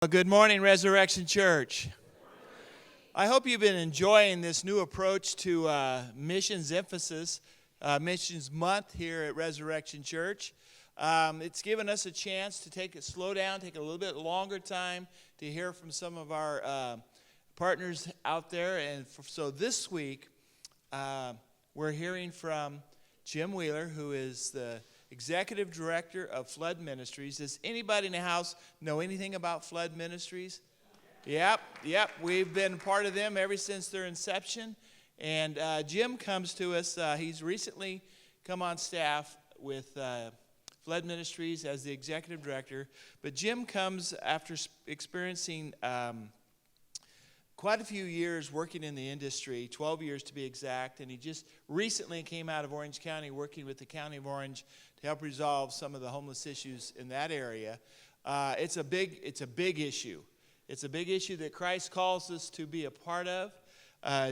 Well, good morning, Resurrection Church. I hope you've been enjoying this new approach to missions emphasis, Missions Month here at Resurrection Church. It's given us a chance to slow down, take a little bit longer time to hear from some of our partners out there. And so this week, we're hearing from Jim Wheeler, who is the Executive Director of Flood Ministries. Does anybody in the house know anything about Flood Ministries? Yep. We've been part of them ever since their inception. And Jim comes to us. He's recently come on staff with Flood Ministries as the Executive Director. But Jim comes after experiencing quite a few years working in the industry, 12 years to be exact, and he just recently came out of Orange County working with the County of Orange to help resolve some of the homeless issues in that area. It's a big issue. It's a big issue that Christ calls us to be a part of.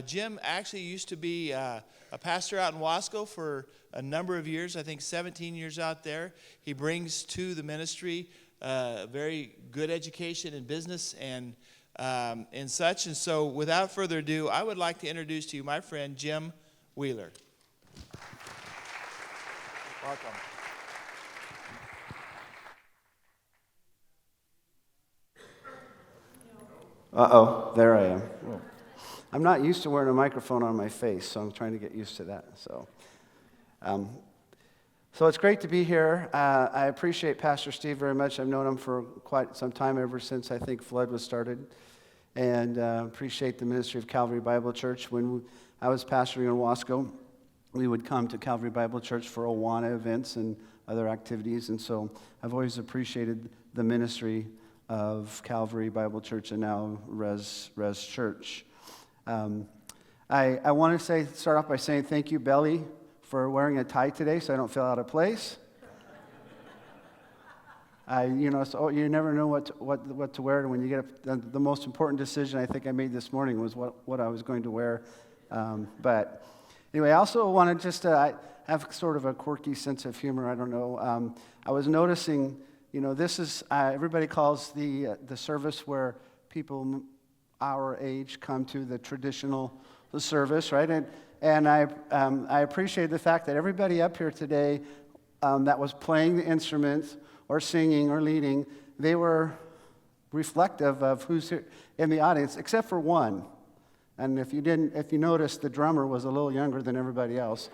Jim actually used to be a pastor out in Wasco for a number of years, I think 17 years out there. He brings to the ministry very good education in business and such. And so without further ado, I would like to introduce to you my friend Jim Wheeler. Welcome. Uh-oh, there I am. I'm not used to wearing a microphone on my face, so I'm trying to get used to that. So it's great to be here. I appreciate Pastor Steve very much. I've known him for quite some time, ever since I think Flood was started. And appreciate the ministry of Calvary Bible Church. When I was pastoring in Wasco, we would come to Calvary Bible Church for Awana events and other activities. And so I've always appreciated the ministry of Calvary Bible Church and now Res Church. I want to start off by saying thank you, Belly, for wearing a tie today so I don't feel out of place. So you never know what to wear when you get up. The most important decision I think I made this morning was what I was going to wear. But anyway, I also wanted I have sort of a quirky sense of humor. I don't know. I was noticing, this is everybody calls the service where people our age come to the traditional service, right? And I appreciate the fact that everybody up here today that was playing the instruments or singing or leading, they were reflective of who's here in the audience, except for one. And if you noticed, the drummer was a little younger than everybody else.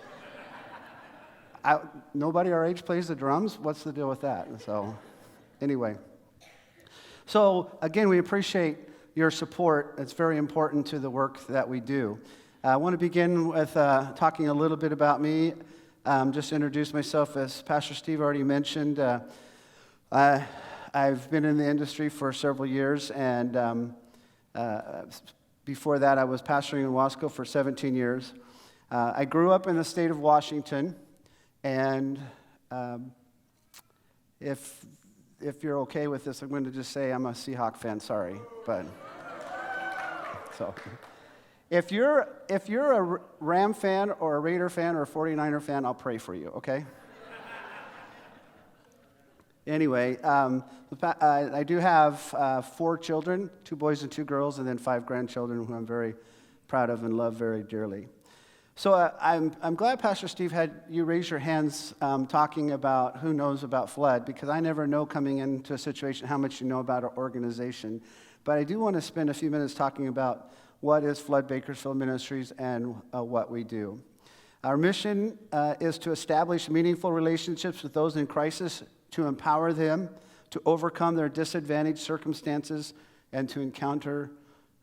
Nobody our age plays the drums. What's the deal with that? So, anyway. So again, we appreciate your support. It's very important to the work that we do. I want to begin with talking a little bit about me. Just introduce myself. As Pastor Steve already mentioned, I've been in the industry for several years, and before that I was pastoring in Wasco for 17 years. I grew up in the state of Washington, and if you're okay with this, I'm going to just say I'm a Seahawk fan, sorry. But so if you're a Ram fan or a Raider fan or a 49er fan, I'll pray for you, okay? Anyway, I do have 4 children, 2 boys and 2 girls, and then 5 grandchildren who I'm very proud of and love very dearly. So I'm glad Pastor Steve had you raise your hands talking about who knows about Flood, because I never know coming into a situation how much you know about our organization. But I do want to spend a few minutes talking about what is Flood Bakersfield Ministries and what we do. Our mission is to establish meaningful relationships with those in crisis, to empower them to overcome their disadvantaged circumstances and to encounter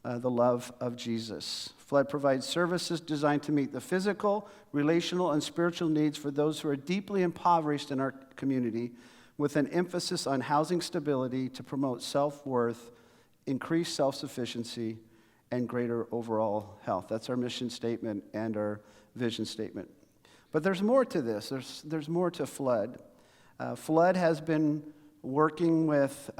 the love of Jesus. Flood provides services designed to meet the physical, relational, and spiritual needs for those who are deeply impoverished in our community, with an emphasis on housing stability to promote self-worth, increase self-sufficiency, and greater overall health. That's our mission statement and our vision statement. But there's more to this. There's more to Flood. Flood has been working with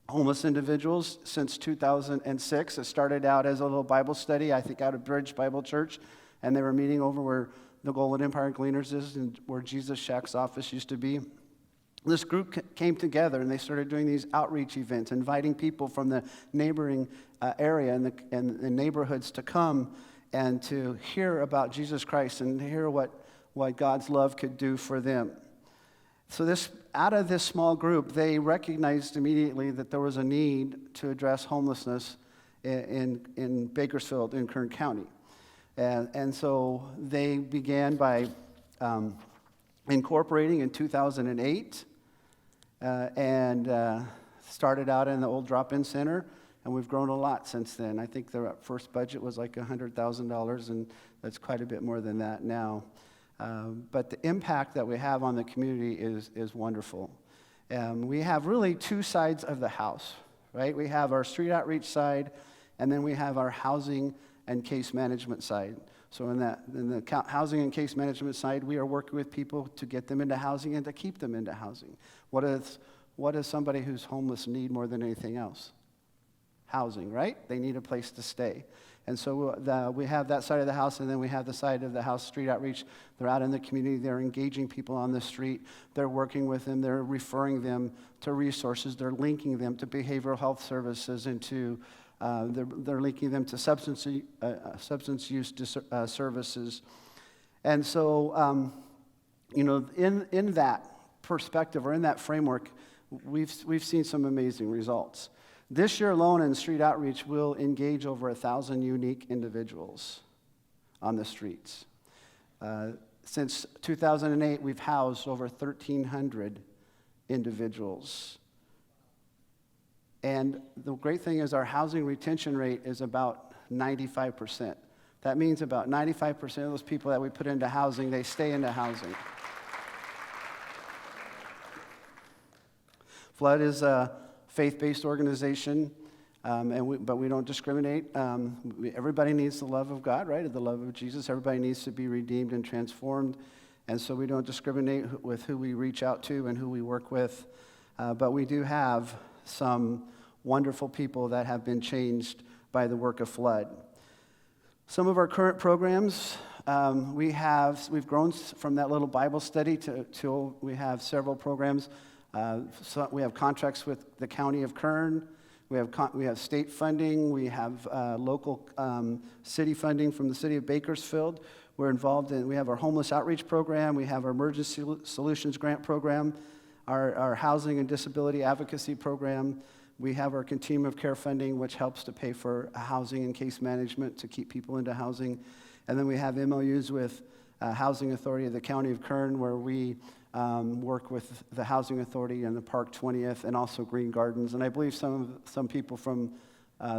homeless individuals since 2006. It started out as a little Bible study, I think out of Bridge Bible Church, and they were meeting over where the Golden Empire Gleaners is and where Jesus Shack's office used to be. this group came together and they started doing these outreach events, inviting people from the neighboring area and the neighborhoods to come and to hear about Jesus Christ and hear what God's love could do for them. So out of this small group, they recognized immediately that there was a need to address homelessness in Bakersfield, in Kern County. And so they began by incorporating in 2008 and started out in the old drop-in center, and we've grown a lot since then. I think their first budget was like $100,000, and that's quite a bit more than that now. But the impact that we have on the community is wonderful. We have really two sides of the house, right? We have our street outreach side, and then we have our housing and case management side. So in the housing and case management side, we are working with people to get them into housing and to keep them into housing. What does somebody who's homeless need more than anything else? Housing, right? They need a place to stay. And so we have that side of the house, and then we have the side of the house, street outreach. They're out in the community. They're engaging people on the street. They're working with them. They're referring them to resources. They're linking them to behavioral health services and to they're linking them to substance use services. And so, in that perspective or in that framework, we've seen some amazing results. This year alone in street outreach, we'll engage over 1,000 unique individuals on the streets. Since 2008, we've housed over 1,300 individuals. And the great thing is our housing retention rate is about 95%. That means about 95% of those people that we put into housing, they stay into housing. Flood is a faith-based organization, but we don't discriminate. Everybody needs the love of God, right? The love of Jesus. Everybody needs to be redeemed and transformed. And so we don't discriminate with who we reach out to and who we work with. But we do have some wonderful people that have been changed by the work of Flood. Some of our current programs, we've grown from that little Bible study to we have several programs. So we have contracts with the county of Kern. We have state funding. We have local city funding from the city of Bakersfield. We have our homeless outreach program. We have our emergency solutions grant program, our housing and disability advocacy program. We have our continuum of care funding, which helps to pay for housing and case management to keep people into housing. And then we have MOUs with Housing Authority of the County of Kern, where we work with the Housing Authority and the Park 20th, and also Green Gardens. And I believe some people from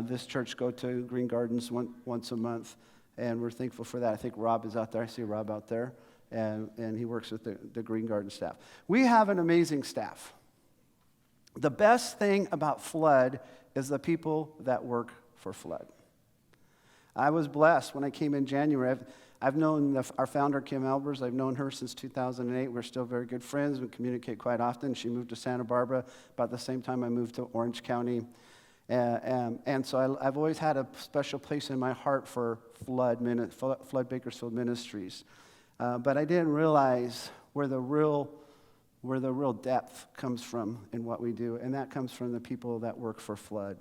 this church go to Green Gardens once a month, and we're thankful for that. I think Rob is out there. I see Rob out there, and he works with the Green Garden staff. We have an amazing staff. The best thing about Flood is the people that work for Flood. I was blessed when I came in January. I've known our founder, Kim Albers. I've known her since 2008. We're still very good friends. We communicate quite often. She moved to Santa Barbara about the same time I moved to Orange County. And so I've always had a special place in my heart for Flood Bakersfield Ministries. But I didn't realize where the real depth comes from in what we do, and that comes from the people that work for Flood.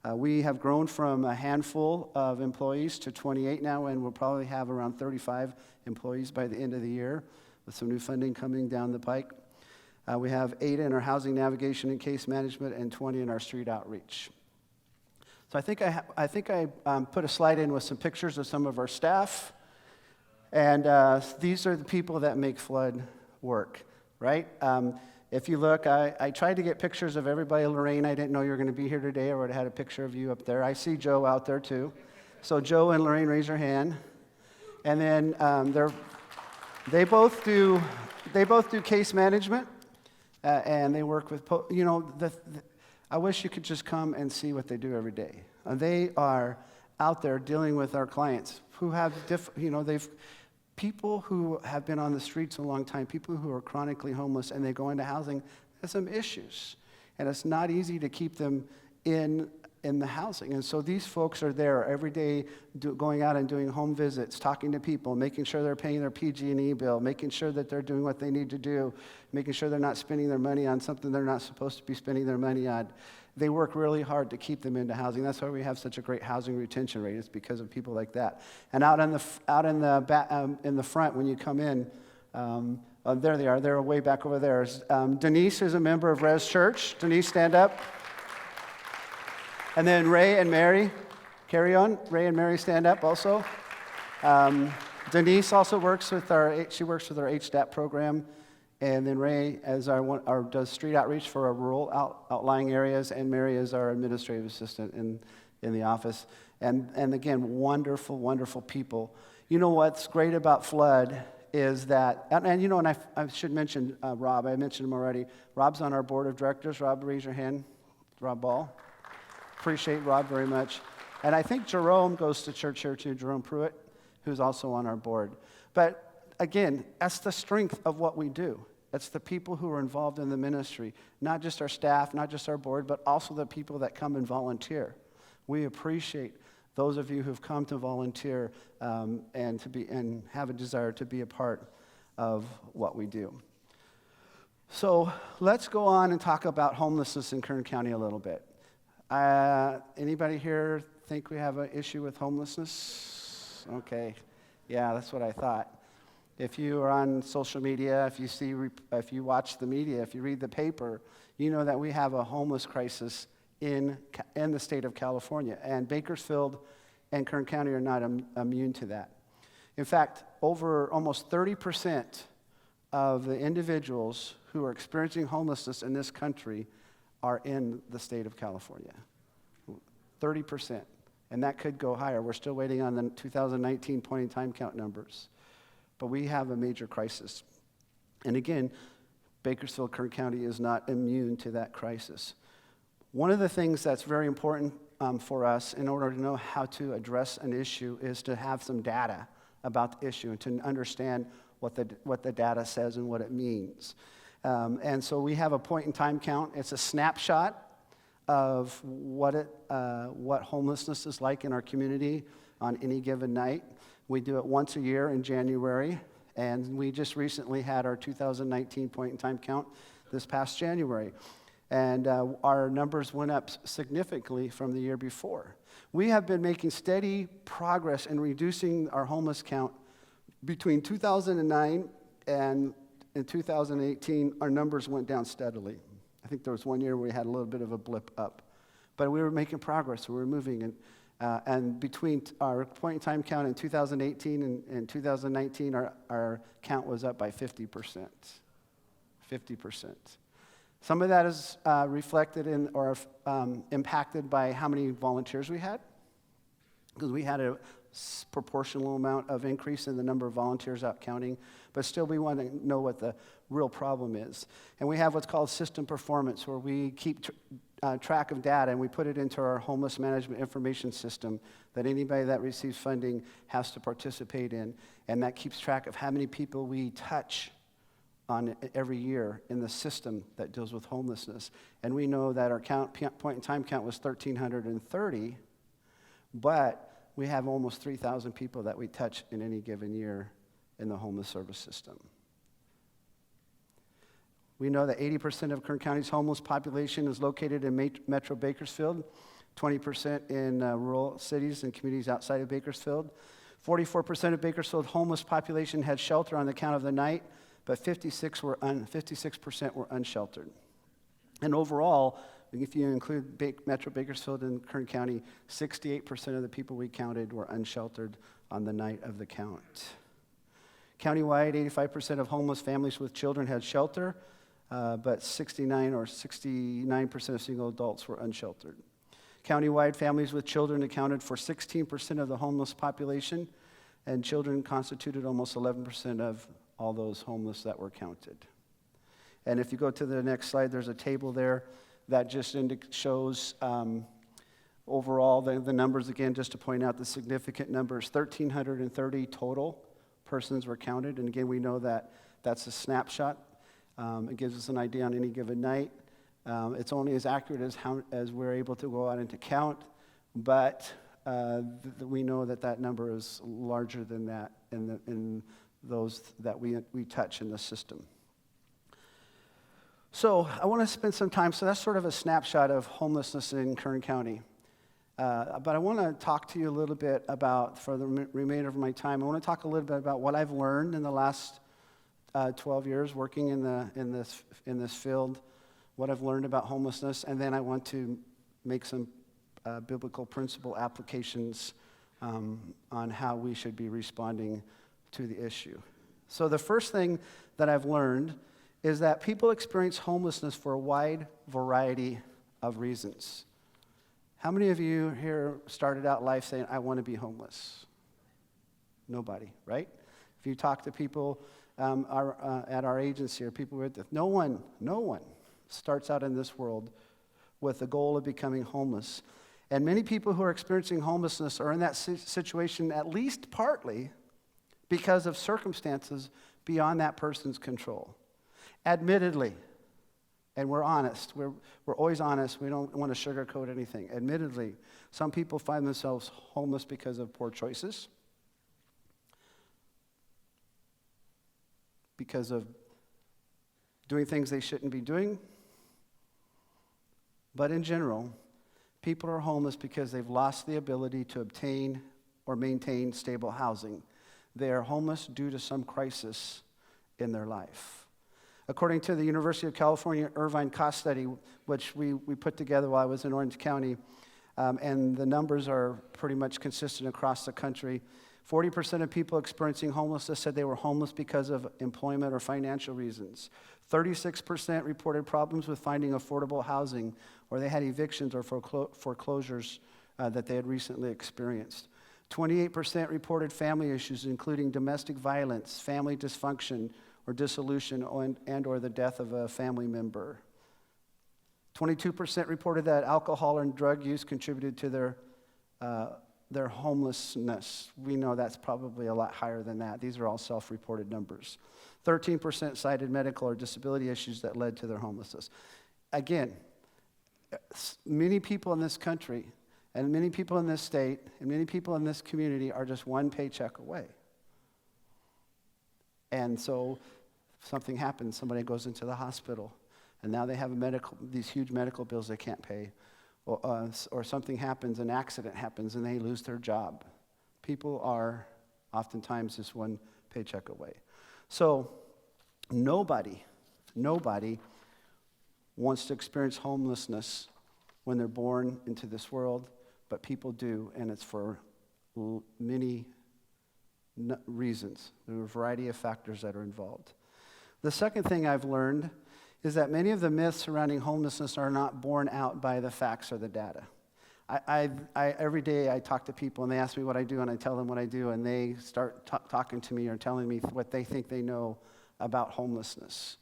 We have grown from a handful of employees to 28 now, and we'll probably have around 35 employees by the end of the year with some new funding coming down the pike. We have 8 in our housing navigation and case management and 20 in our street outreach. So I think I put a slide in with some pictures of some of our staff, and these are the people that make Flood work, right? If you look, I tried to get pictures of everybody. Lorraine, I didn't know you were going to be here today. I would have had a picture of you up there. I see Joe out there too. So Joe and Lorraine, raise your hand. And then they both do case management, and they work with. I wish you could just come and see what they do every day. They are out there dealing with our clients who have people who have been on the streets a long time, people who are chronically homeless, and they go into housing, there's some issues. And it's not easy to keep them in in the housing. And so these folks are there every day going out and doing home visits, talking to people, making sure they're paying their PG&E bill, making sure that they're doing what they need to do, making sure they're not spending their money on something they're not supposed to be spending their money on. They work really hard to keep them into housing. That's why we have such a great housing retention rate. It's because of people like that. And out in the front when you come in, there they are. They're way back over there. Denise is a member of Res Church. Denise, stand up. And then Ray and Mary, carry on. Ray and Mary, stand up also. Denise also works with our HDAP program. And then Ray does street outreach for our rural outlying areas, and Mary is our administrative assistant in the office. And again, wonderful, wonderful people. You know what's great about Flood is that, and I should mention Rob. I mentioned him already. Rob's on our board of directors. Rob, raise your hand. Rob Ball. Appreciate Rob very much. And I think Jerome goes to church here too, Jerome Pruitt, who's also on our board. But again, that's the strength of what we do. It's the people who are involved in the ministry, not just our staff, not just our board, but also the people that come and volunteer. We appreciate those of you who've come to volunteer and have a desire to be a part of what we do. So let's go on and talk about homelessness in Kern County a little bit. Anybody here think we have an issue with homelessness? Okay, yeah, that's what I thought. If you are on social media, if you watch the media, if you read the paper, you know that we have a homeless crisis in the state of California, and Bakersfield and Kern County are not immune to that. In fact, over almost 30% of the individuals who are experiencing homelessness in this country are in the state of California. 30%. And that could go higher. We're still waiting on the 2019 point-in-time count numbers. But we have a major crisis. And again, Bakersfield, Kern County is not immune to that crisis. One of the things that's very important for us in order to know how to address an issue is to have some data about the issue and to understand what the data says and what it means. And so we have a point-in-time count. It's a snapshot of what homelessness is like in our community on any given night. We do it once a year in January, and we just recently had our 2019 point-in-time count this past January. And our numbers went up significantly from the year before. We have been making steady progress in reducing our homeless count. Between 2009 and in 2018, our numbers went down steadily. I think there was one year where we had a little bit of a blip up. But we were making progress, we were moving. And between our point-in-time count in 2018 and 2019, our count was up by 50%. 50%. Some of that is reflected in or impacted by how many volunteers we had, because we had a proportional amount of increase in the number of volunteers out counting, but still we want to know what the real problem is. And we have what's called system performance, where we keep track of data and we put it into our homeless management information system that anybody that receives funding has to participate in, and that keeps track of how many people we touch on every year in the system that deals with homelessness. And we know that our point-in-time count was 1,330, but we have almost 3,000 people that we touch in any given year in the homeless service system. We know that 80% of Kern County's homeless population is located in Metro Bakersfield, 20% in rural cities and communities outside of Bakersfield. 44% of Bakersfield homeless population had shelter on the count of the night, but 56% were unsheltered. And overall, if you include Metro Bakersfield and Kern County, 68% of the people we counted were unsheltered on the night of the count. Countywide, 85% of homeless families with children had shelter, but 69% of single adults were unsheltered. Countywide, families with children accounted for 16% of the homeless population, and children constituted almost 11% of all those homeless that were counted. And if you go to the next slide, there's a table there that just shows overall the numbers again, just to point out the significant numbers. 1,330 total persons were counted, and again, we know that that's a snapshot. It gives us an idea on any given night. It's only as accurate as we're able to go out and to count, but we know that number is larger than that in those that we touch in the system. So I want to spend some time, so that's sort of a snapshot of homelessness in Kern County. But I want to talk to you a little bit about, for the remainder of my time, I want to talk a little bit about what I've learned in the last 12 years working in this field, what I've learned about homelessness, and then I want to make some biblical principle applications on how we should be responding to the issue. So the first thing that I've learned is that people experience homelessness for a wide variety of reasons. How many of you here started out life saying, I want to be homeless? Nobody, right? If you talk to people at our agency or people with this, no one starts out in this world with the goal of becoming homeless. And many people who are experiencing homelessness are in that situation at least partly because of circumstances beyond that person's control. Admittedly, and we're honest, we're always honest, we don't want to sugarcoat anything. Admittedly, some people find themselves homeless because of poor choices, because of doing things they shouldn't be doing. But in general, people are homeless because they've lost the ability to obtain or maintain stable housing. They are homeless due to some crisis in their life. According to the University of California Irvine cost study, which we put together while I was in Orange County, and the numbers are pretty much consistent across the country, 40% of people experiencing homelessness said they were homeless because of employment or financial reasons. 36% reported problems with finding affordable housing, or they had evictions or foreclosures that they had recently experienced. 28% reported family issues, including domestic violence, family dysfunction, or dissolution, and or the death of a family member. 22% reported that alcohol and drug use contributed to their homelessness. We know that's probably a lot higher than that. These are all self-reported numbers. 13% cited medical or disability issues that led to their homelessness. Again, many people in this country, and many people in this state, and many people in this community are just one paycheck away. And so something happens, somebody goes into the hospital, and now they have these huge medical bills they can't pay. Or something happens, an accident happens, and they lose their job. People are oftentimes just one paycheck away. So nobody wants to experience homelessness when they're born into this world, but people do, and it's for many reasons. There are a variety of factors that are involved. The second thing I've learned is that many of the myths surrounding homelessness are not borne out by the facts or the data. Every day I talk to people and they ask me what I do and I tell them what I do, and they start talking to me or telling me what they think they know about homelessness.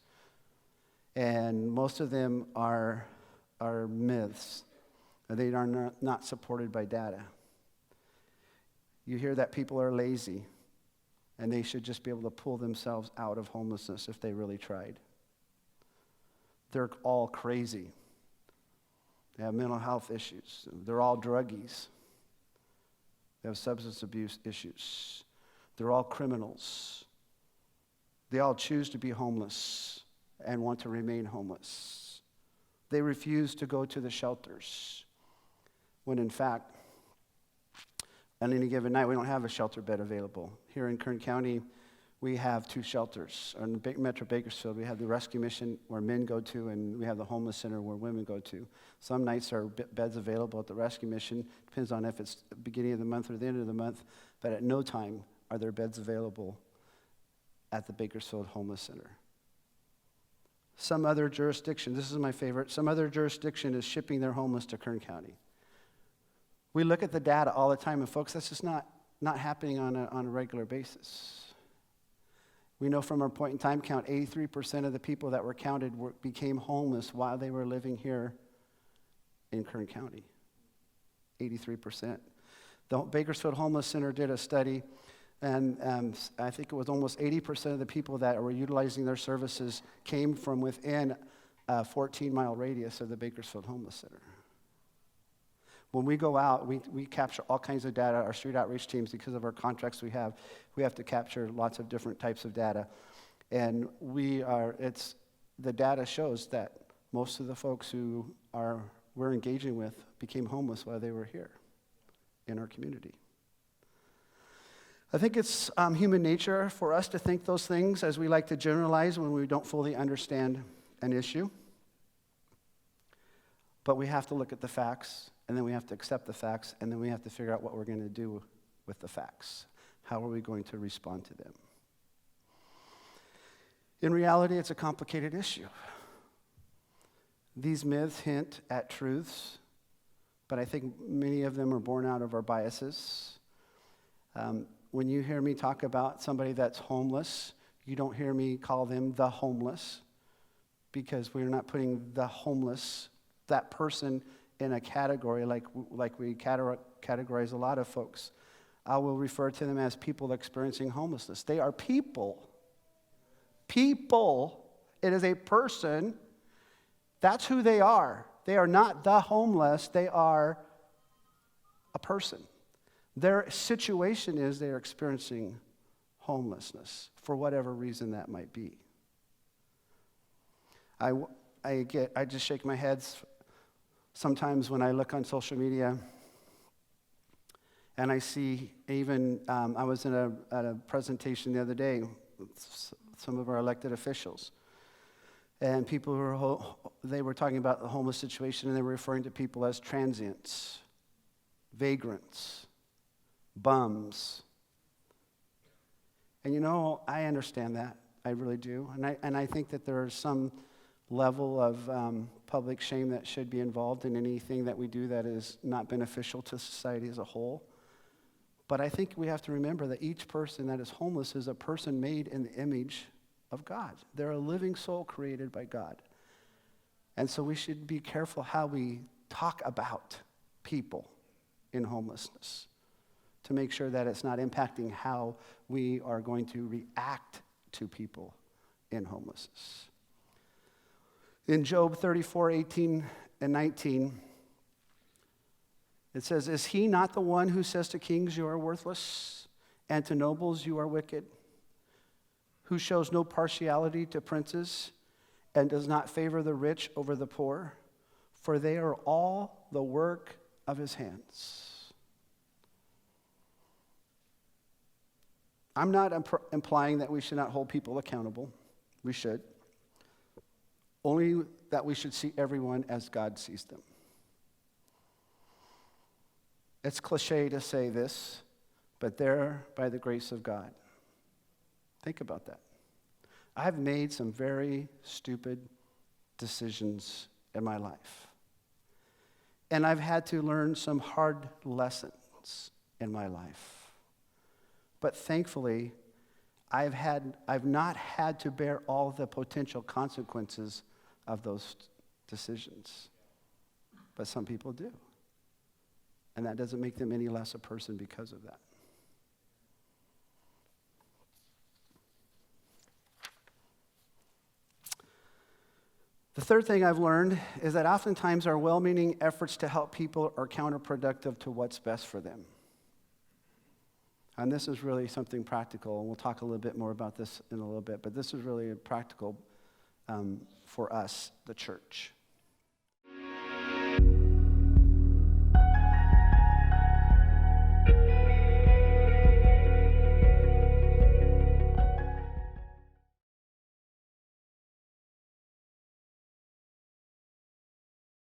And most of them are myths. They are not supported by data. You hear that people are lazy and they should just be able to pull themselves out of homelessness if they really tried. They're all crazy. They have mental health issues. They're all druggies. They have substance abuse issues. They're all criminals. They all choose to be homeless and want to remain homeless. They refuse to go to the shelters when, in fact, on any given night, we don't have a shelter bed available. Here in Kern County, we have 2 shelters. In Metro Bakersfield, we have the rescue mission where men go to, and we have the homeless center where women go to. Some nights there are beds available at the rescue mission. Depends on if it's the beginning of the month or the end of the month. But at no time are there beds available at the Bakersfield Homeless Center. Some other jurisdiction, this is my favorite, some other jurisdiction is shipping their homeless to Kern County. We look at the data all the time, and folks, that's just not happening on a regular basis. We know from our point-in-time count, 83% of the people that were counted became homeless while they were living here in Kern County. 83%. The Bakersfield Homeless Center did a study, and I think it was almost 80% of the people that were utilizing their services came from within a 14-mile radius of the Bakersfield Homeless Center. When we go out, we capture all kinds of data. Our street outreach teams, because of our contracts we have to capture lots of different types of data. And the data shows that most of the folks who we're engaging with became homeless while they were here in our community. I think it's human nature for us to think those things, as we like to generalize when we don't fully understand an issue. But we have to look at the facts, and then we have to accept the facts, and then we have to figure out what we're going to do with the facts. How are we going to respond to them? In reality, it's a complicated issue. These myths hint at truths, but I think many of them are born out of our biases. When you hear me talk about somebody that's homeless, you don't hear me call them the homeless, because we're not putting the homeless, that person, in a category like we categorize a lot of folks. I will refer to them as people experiencing homelessness. They are people. People. It is a person. That's who they are. They are not the homeless. They are a person. Their situation is they are experiencing homelessness for whatever reason that might be. I just shake my head sometimes when I look on social media and I see I was at a presentation the other day with some of our elected officials, and people they were talking about the homeless situation, and they were referring to people as transients, vagrants, bums. And I understand that. I really do. And I think that there is some level of public shame that should be involved in anything that we do that is not beneficial to society as a whole. But I think we have to remember that each person that is homeless is a person made in the image of God. They're a living soul created by God. And so we should be careful how we talk about people in homelessness to make sure that it's not impacting how we are going to react to people in homelessness. In Job 34:18 and 19, it says, "Is he not the one who says to kings, you are worthless, and to nobles, you are wicked, who shows no partiality to princes, and does not favor the rich over the poor? For they are all the work of his hands." I'm not implying that we should not hold people accountable. We should. Only that we should see everyone as God sees them. It's cliche to say this, but they're by the grace of God. Think about that. I've made some very stupid decisions in my life. And I've had to learn some hard lessons in my life. But thankfully, I've not had to bear all the potential consequences of those decisions. But some people do. And that doesn't make them any less a person because of that. The third thing I've learned is that oftentimes our well-meaning efforts to help people are counterproductive to what's best for them. And this is really something practical, and we'll talk a little bit more about this in a little bit, but this is really practical for us, the church.